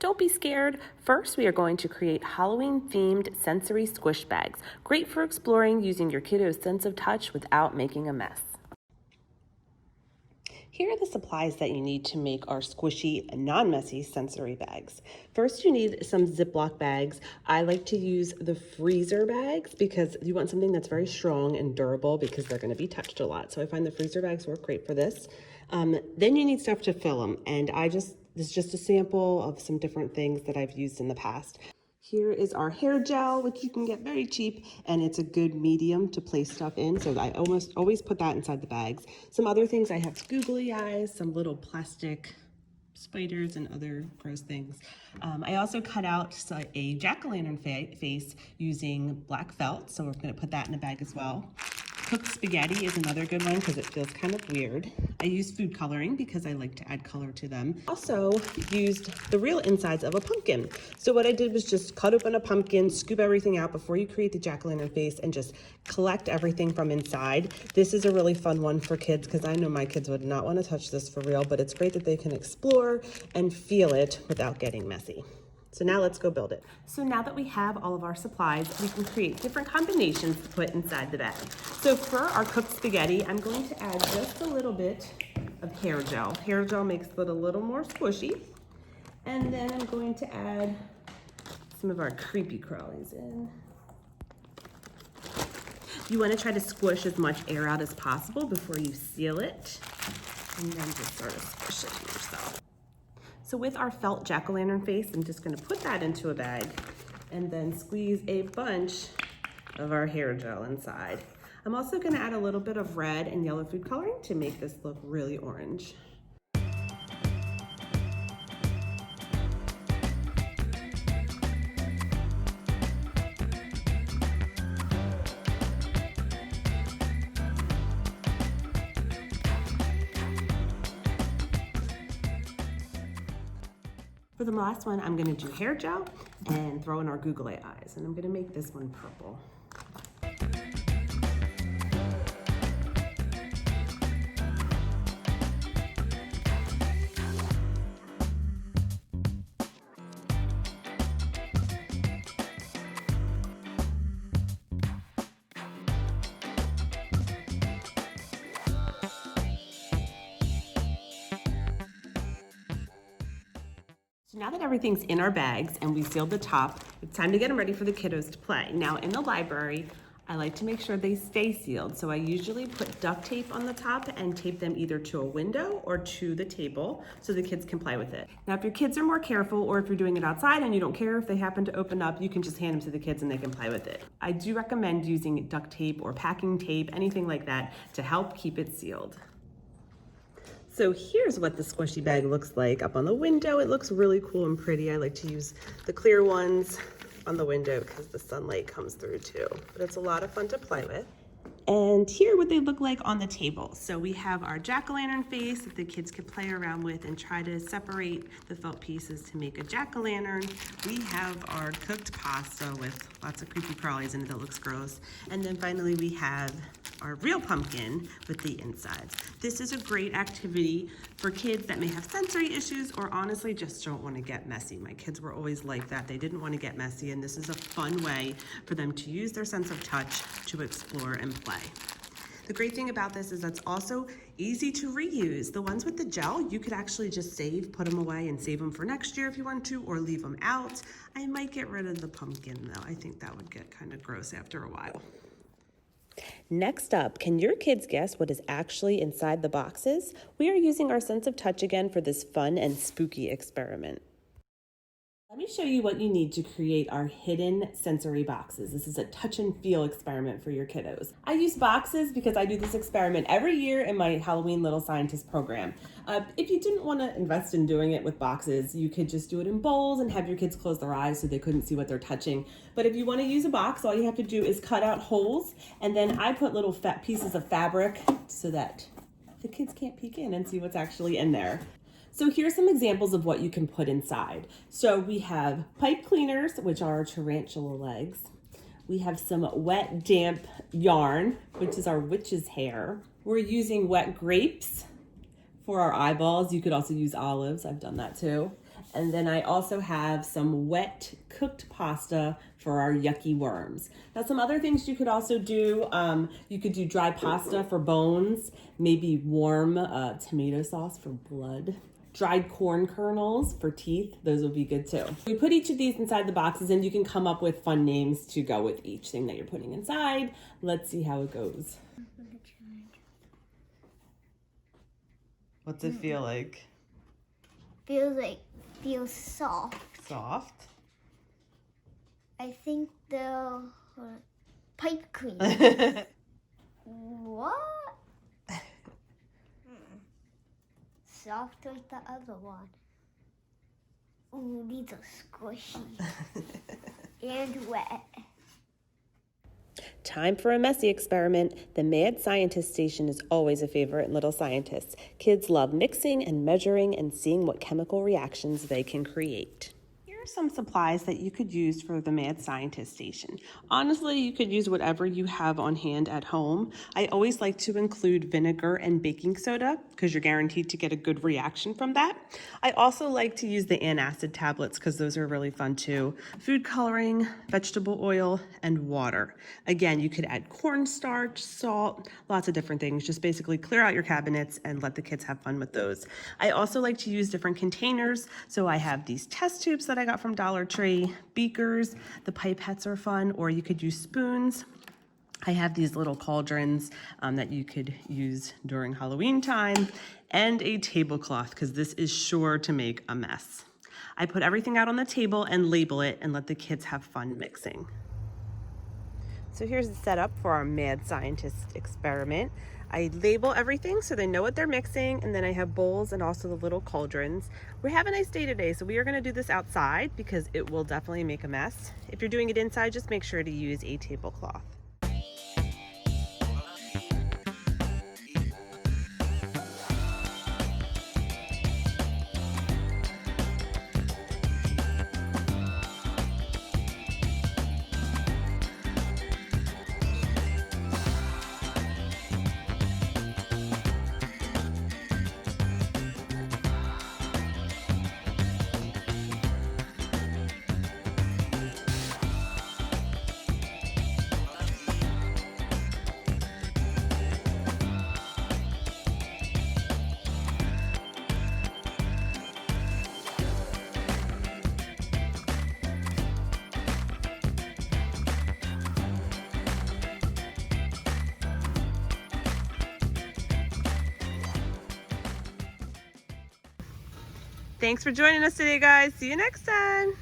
Don't be scared. First, we are going to create Halloween-themed sensory squish bags, great for exploring using your kiddo's sense of touch without making a mess. Here are the supplies that you need to make our squishy, non-messy sensory bags. First, you need some Ziploc bags. I like to use the freezer bags because you want something that's very strong and durable because they're going to be touched a lot. So I find the freezer bags work great for this. Then you need stuff to fill them, and this is just a sample of some different things that I've used in the past. Here is our hair gel, which you can get very cheap, and it's a good medium to place stuff in, so I almost always put that inside the bags. Some other things, I have googly eyes, some little plastic spiders and other gross things. I also cut out a jack-o'-lantern face using black felt, so we're going to put that in a bag as well. Cooked spaghetti is another good one because it feels kind of weird. I use food coloring because I like to add color to them. Also used the real insides of a pumpkin. So what I did was just cut open a pumpkin, scoop everything out before you create the jack-o'-lantern face, and just collect everything from inside. This is a really fun one for kids because I know my kids would not want to touch this for real, but it's great that they can explore and feel it without getting messy. So now let's go build it. So now that we have all of our supplies, we can create different combinations to put inside the bag. So for our cooked spaghetti, I'm going to add just a little bit of hair gel. Hair gel makes it a little more squishy. And then I'm going to add some of our creepy crawlies in. You want to try to squish as much air out as possible before you seal it. And then just sort of squish it yourself. So with our felt jack-o'-lantern face, I'm just going to put that into a bag and then squeeze a bunch of our hair gel inside. I'm also going to add a little bit of red and yellow food coloring to make this look really orange. For the last one, I'm gonna do hair gel and throw in our googly eyes, and I'm gonna make this one purple. So now that everything's in our bags and we sealed the top, it's time to get them ready for the kiddos to play. Now in the library, I like to make sure they stay sealed. So I usually put duct tape on the top and tape them either to a window or to the table so the kids can play with it. Now if your kids are more careful, or if you're doing it outside and you don't care if they happen to open up, you can just hand them to the kids and they can play with it. I do recommend using duct tape or packing tape, anything like that, to help keep it sealed. So here's what the squishy bag looks like up on the window. It looks really cool and pretty. I like to use the clear ones on the window because the sunlight comes through too. But it's a lot of fun to play with. And here what they look like on the table. So we have our jack-o'-lantern face that the kids can play around with and try to separate the felt pieces to make a jack-o'-lantern. We have our cooked pasta with lots of creepy crawlies in it that looks gross. And then finally we have our real pumpkin with the insides. This is a great activity for kids that may have sensory issues or honestly just don't want to get messy. My kids were always like that. They didn't want to get messy, and this is a fun way for them to use their sense of touch to explore and play. The great thing about this is it's also easy to reuse. The ones with the gel, you could actually just put them away and save them for next year if you want to, or leave them out. I might get rid of the pumpkin though. I think that would get kind of gross after a while. Next up, can your kids guess what is actually inside the boxes? We are using our sense of touch again for this fun and spooky experiment. Let me show you what you need to create our hidden sensory boxes. This is a touch and feel experiment for your kiddos. I use boxes because I do this experiment every year in my Halloween Little Scientist program. If you didn't want to invest in doing it with boxes, you could just do it in bowls and have your kids close their eyes so they couldn't see what they're touching. But if you want to use a box, all you have to do is cut out holes, and then I put little fat pieces of fabric so that the kids can't peek in and see what's actually in there. So here's some examples of what you can put inside. So we have pipe cleaners, which are tarantula legs. We have some wet, damp yarn, which is our witch's hair. We're using wet grapes for our eyeballs. You could also use olives. I've done that too. And then I also have some wet cooked pasta for our yucky worms. Now some other things you could also do, you could do dry pasta for bones, maybe warm tomato sauce for blood. Dried corn kernels for teeth, those would be good too. We put each of these inside the boxes and you can come up with fun names to go with each thing that you're putting inside. Let's see how it goes. What's it feel like? Feels soft. Soft? I think the pipe clean. What? Soft like the other one. Ooh, these are squishy and wet. Time for a messy experiment. The Mad Scientist Station is always a favorite in Little Scientists. Kids love mixing and measuring and seeing what chemical reactions they can create. Here are some supplies that you could use for the Mad Scientist Station. Honestly, you could use whatever you have on hand at home. I always like to include vinegar and baking soda because you're guaranteed to get a good reaction from that. I also like to use the antacid tablets because those are really fun too. Food coloring, vegetable oil, and water. Again, you could add cornstarch, salt, lots of different things. Just basically clear out your cabinets and let the kids have fun with those. I also like to use different containers. So I have these test tubes that I got from Dollar Tree, beakers, the pipettes are fun, or you could use spoons. I have these little cauldrons that you could use during Halloween time, and a tablecloth because this is sure to make a mess. I put everything out on the table and label it and let the kids have fun mixing. So here's the setup for our Mad Scientist experiment. I label everything so they know what they're mixing, and then I have bowls and also the little cauldrons. We have a nice day today, so we are gonna do this outside because it will definitely make a mess. If you're doing it inside, just make sure to use a tablecloth. Thanks for joining us today, guys. See you next time.